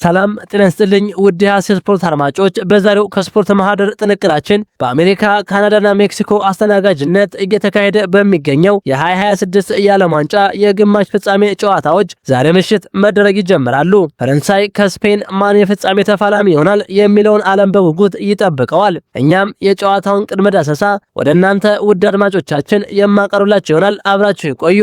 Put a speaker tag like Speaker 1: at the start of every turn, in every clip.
Speaker 1: ሰላም ጤና ይስጥልኝ ውድ የሐሴት ስፖርት አድማጮች፣ በዛሬው ከስፖርት ማህደር ጥንቅራችን በአሜሪካ ካናዳና ሜክሲኮ አስተናጋጅነት እየተካሄደ በሚገኘው የ2026 የዓለም ዋንጫ የግማሽ ፍጻሜ ጨዋታዎች ዛሬ ምሽት መደረግ ይጀምራሉ። ፈረንሳይ ከስፔን ማን የፍጻሜ ተፋላሚ ይሆናል የሚለውን ዓለም በጉጉት ይጠብቀዋል። እኛም የጨዋታውን ቅድመ ዳሰሳ ወደ እናንተ ውድ አድማጮቻችን የማቀርብላችሁ ይሆናል። አብራችሁ ይቆዩ።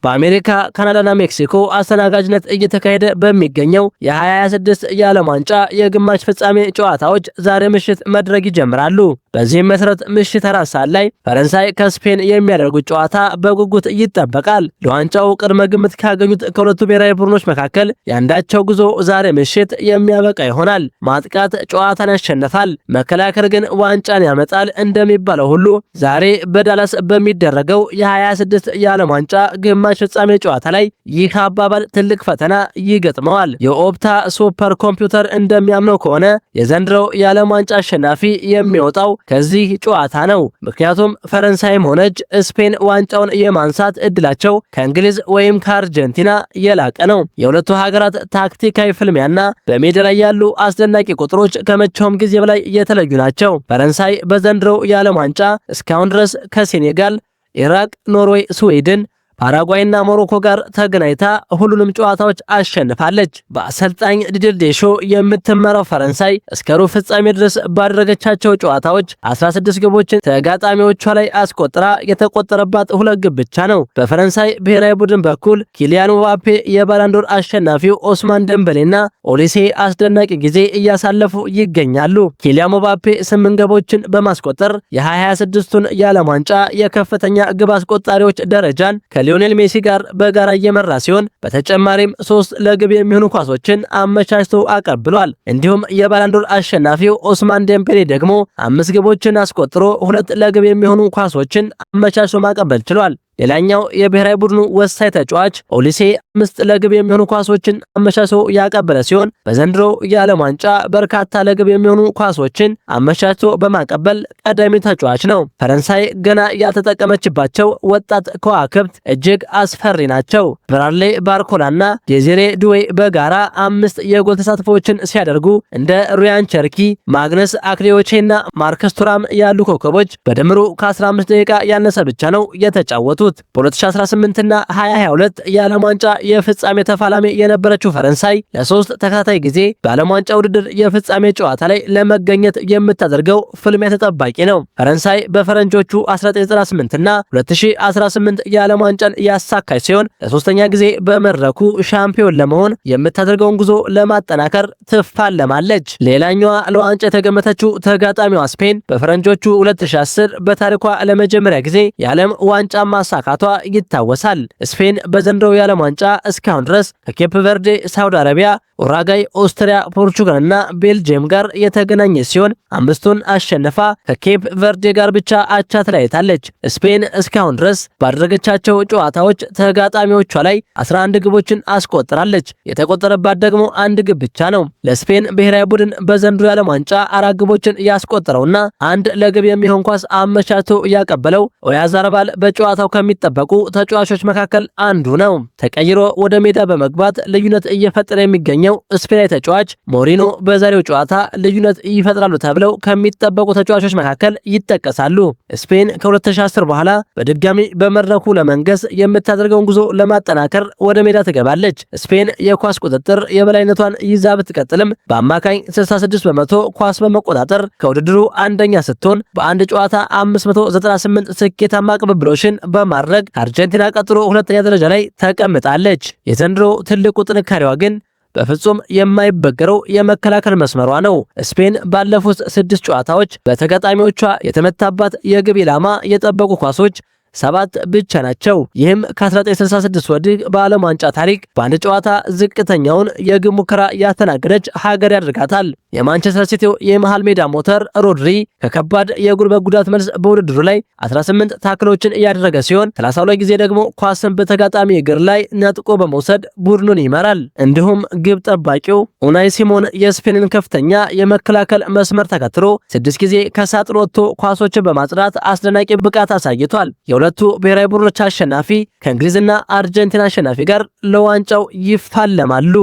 Speaker 1: በአሜሪካ ካናዳና ሜክሲኮ አስተናጋጅነት እየተካሄደ በሚገኘው የ2026 የዓለም ዋንጫ የግማሽ ፍጻሜ ጨዋታዎች ዛሬ ምሽት መድረግ ይጀምራሉ። በዚህም መሰረት ምሽት 4 ሰዓት ላይ ፈረንሳይ ከስፔን የሚያደርጉት ጨዋታ በጉጉት ይጠበቃል። ለዋንጫው ቅድመ ግምት ካገኙት ከሁለቱ ብሔራዊ ቡድኖች መካከል የአንዳቸው ጉዞ ዛሬ ምሽት የሚያበቃ ይሆናል። ማጥቃት ጨዋታን ያሸንፋል፣ መከላከል ግን ዋንጫን ያመጣል እንደሚባለው ሁሉ ዛሬ በዳላስ በሚደረገው የ2026 የዓለም ዋንጫ ግማሽ ፍጻሜ ጨዋታ ላይ ይህ አባባል ትልቅ ፈተና ይገጥመዋል። የኦፕታ ሱፐር ኮምፒውተር እንደሚያምነው ከሆነ የዘንድሮው የዓለም ዋንጫ አሸናፊ የሚወጣው ከዚህ ጨዋታ ነው። ምክንያቱም ፈረንሳይም ሆነች ስፔን ዋንጫውን የማንሳት እድላቸው ከእንግሊዝ ወይም ከአርጀንቲና የላቀ ነው። የሁለቱ ሀገራት ታክቲካዊ ፍልሚያና በሜዳ ላይ ያሉ አስደናቂ ቁጥሮች ከመቼውም ጊዜ በላይ የተለዩ ናቸው። ፈረንሳይ በዘንድሮው የዓለም ዋንጫ እስካሁን ድረስ ከሴኔጋል፣ ኢራቅ፣ ኖርዌይ፣ ስዊድን፣ ፓራጓይና ሞሮኮ ጋር ተገናኝታ ሁሉንም ጨዋታዎች አሸንፋለች። በአሰልጣኝ ዲዲር ዴሾ የምትመራው ፈረንሳይ እስከ ሩብ ፍጻሜ ድረስ ባደረገቻቸው ጨዋታዎች 16 ግቦችን ተጋጣሚዎቿ ላይ አስቆጥራ የተቆጠረባት 2 ግብ ብቻ ነው። በፈረንሳይ ብሔራዊ ቡድን በኩል ኪሊያን ምባፔ፣ የባላንዶር አሸናፊው ኦስማን ደምበሌና ኦሊሴ አስደናቂ ጊዜ እያሳለፉ ይገኛሉ። ኪሊያን ምባፔ 8 ግቦችን በማስቆጠር የ2026ቱን የዓለም ዋንጫ የከፍተኛ ግብ አስቆጣሪዎች ደረጃን ሊዮኔል ሜሲ ጋር በጋራ እየመራ ሲሆን በተጨማሪም 3 ለግብ የሚሆኑ ኳሶችን አመቻችቶ አቀብሏል። እንዲሁም የባላንዶር አሸናፊው ኦስማን ዴምቤሌ ደግሞ 5 ግቦችን አስቆጥሮ 2 ለግብ የሚሆኑ ኳሶችን አመቻችቶ ማቀበል ችሏል። ሌላኛው የብሔራዊ ቡድኑ ወሳኝ ተጫዋች ኦሊሴ 5 ለግብ የሚሆኑ ኳሶችን አመቻችቶ ያቀበለ ሲሆን በዘንድሮ የዓለም ዋንጫ በርካታ ለግብ የሚሆኑ ኳሶችን አመቻችቶ በማቀበል ቀዳሚ ተጫዋች ነው። ፈረንሳይ ገና ያልተጠቀመችባቸው ወጣት ከዋክብት እጅግ አስፈሪ ናቸው። ብራድሌ ባርኮላና ዴዚሬ ዱዌ በጋራ 5 የጎል ተሳትፎችን ሲያደርጉ እንደ ሩያን ቸርኪ፣ ማግነስ አክሊዮቼና ማርከስ ቱራም ያሉ ኮከቦች በድምሩ ከ15 ደቂቃ ያነሰ ብቻ ነው የተጫወቱ። በ2018 እና 2022 የዓለም ዋንጫ የፍጻሜ ተፋላሚ የነበረችው ፈረንሳይ ለ3 ተከታታይ ጊዜ በዓለም ዋንጫ ውድድር የፍጻሜ ጨዋታ ላይ ለመገኘት የምታደርገው ፍልሚያ ተጠባቂ ነው። ፈረንሳይ በፈረንጆቹ 1998 እና 2018 የዓለም ዋንጫን ያሳካች ሲሆን ለሶስተኛ ጊዜ በመድረኩ ሻምፒዮን ለመሆን የምታደርገውን ጉዞ ለማጠናከር ትፋለማለች። ሌላኛዋ ለዋንጫ የተገመተችው ተጋጣሚዋ ስፔን በፈረንጆቹ 2010 በታሪኳ ለመጀመሪያ ጊዜ የዓለም ዋንጫ ማሳካቷ ይታወሳል። ስፔን በዘንድሮው የዓለም ዋንጫ እስካሁን ድረስ ከኬፕ ቨርዴ፣ ሳውዲ አረቢያ፣ ኡራጋይ፣ ኦስትሪያ፣ ፖርቹጋልና ቤልጅየም ጋር የተገናኘ ሲሆን 5ቱን አሸንፋ ከኬፕ ቨርዴ ጋር ብቻ አቻ ተለያይታለች። ስፔን እስካሁን ድረስ ባደረገቻቸው ጨዋታዎች ተጋጣሚዎቿ ላይ 11 ግቦችን አስቆጥራለች። የተቆጠረባት ደግሞ 1 ግብ ብቻ ነው። ለስፔን ብሔራዊ ቡድን በዘንድሮው የዓለም ዋንጫ 4 ግቦችን ያስቆጠረውና 1 ለግብ የሚሆን ኳስ አመቻችቶ ያቀበለው ኦያዛርባል በጨዋታው ከሚጠበቁ ተጫዋቾች መካከል አንዱ ነው። ተቀይሮ ወደ ሜዳ በመግባት ልዩነት እየፈጠረ የሚገኘው ስፔናዊ ተጫዋች ሞሪኖ በዛሬው ጨዋታ ልዩነት ይፈጥራሉ ተብለው ከሚጠበቁ ተጫዋቾች መካከል ይጠቀሳሉ። ስፔን ከ2010 በኋላ በድጋሚ በመድረኩ ለመንገስ የምታደርገውን ጉዞ ለማጠናከር ወደ ሜዳ ትገባለች። ስፔን የኳስ ቁጥጥር የበላይነቷን ይዛ ብትቀጥልም በአማካኝ 66 በመቶ ኳስ በመቆጣጠር ከውድድሩ አንደኛ ስትሆን በአንድ ጨዋታ 598 ስኬታማ ቅብብሎችን በማድረግ ከአርጀንቲና ቀጥሎ 2ኛ ደረጃ ላይ ተቀምጣለች። የዘንድሮ ትልቁ ጥንካሬዋ ግን በፍጹም የማይበገረው የመከላከል መስመሯ ነው። ስፔን ባለፉት 6 ጨዋታዎች በተጋጣሚዎቿ የተመታባት የግብ ኢላማ የጠበቁ ኳሶች 7 ብቻ ናቸው። ይህም ከ1966 ወዲህ በዓለም ዋንጫ ታሪክ በአንድ ጨዋታ ዝቅተኛውን የግብ ሙከራ ያስተናገደች ሀገር ያደርጋታል። የማንቸስተር ሲቲው የመሃል ሜዳ ሞተር ሮድሪ ከከባድ የጉልበት ጉዳት መልስ በውድድሩ ላይ 18 ታክሎችን እያደረገ ሲሆን 32 ጊዜ ደግሞ ኳስን በተጋጣሚ እግር ላይ ነጥቆ በመውሰድ ቡድኑን ይመራል። እንዲሁም ግብ ጠባቂው ኡናይ ሲሞን የስፔንን ከፍተኛ የመከላከል መስመር ተከትሎ 6 ጊዜ ከሳጥን ወጥቶ ኳሶችን በማጽዳት አስደናቂ ብቃት አሳይቷል። የሁለቱ ብሔራዊ ቡድኖች አሸናፊ ከእንግሊዝና አርጀንቲና አሸናፊ ጋር ለዋንጫው ይፋለማሉ።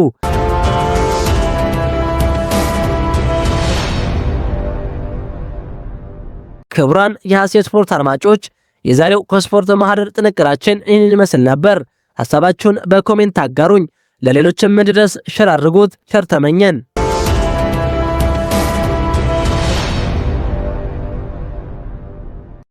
Speaker 1: ክቡራን የሐሴት ስፖርት አድማጮች የዛሬው ከስፖርት ማህደር ጥንቅራችን ይህን ይመስል ነበር። ሐሳባችሁን በኮሜንት አጋሩኝ። ለሌሎችም እንዲደርስ ሸር አድርጉት። ቸር ተመኘን።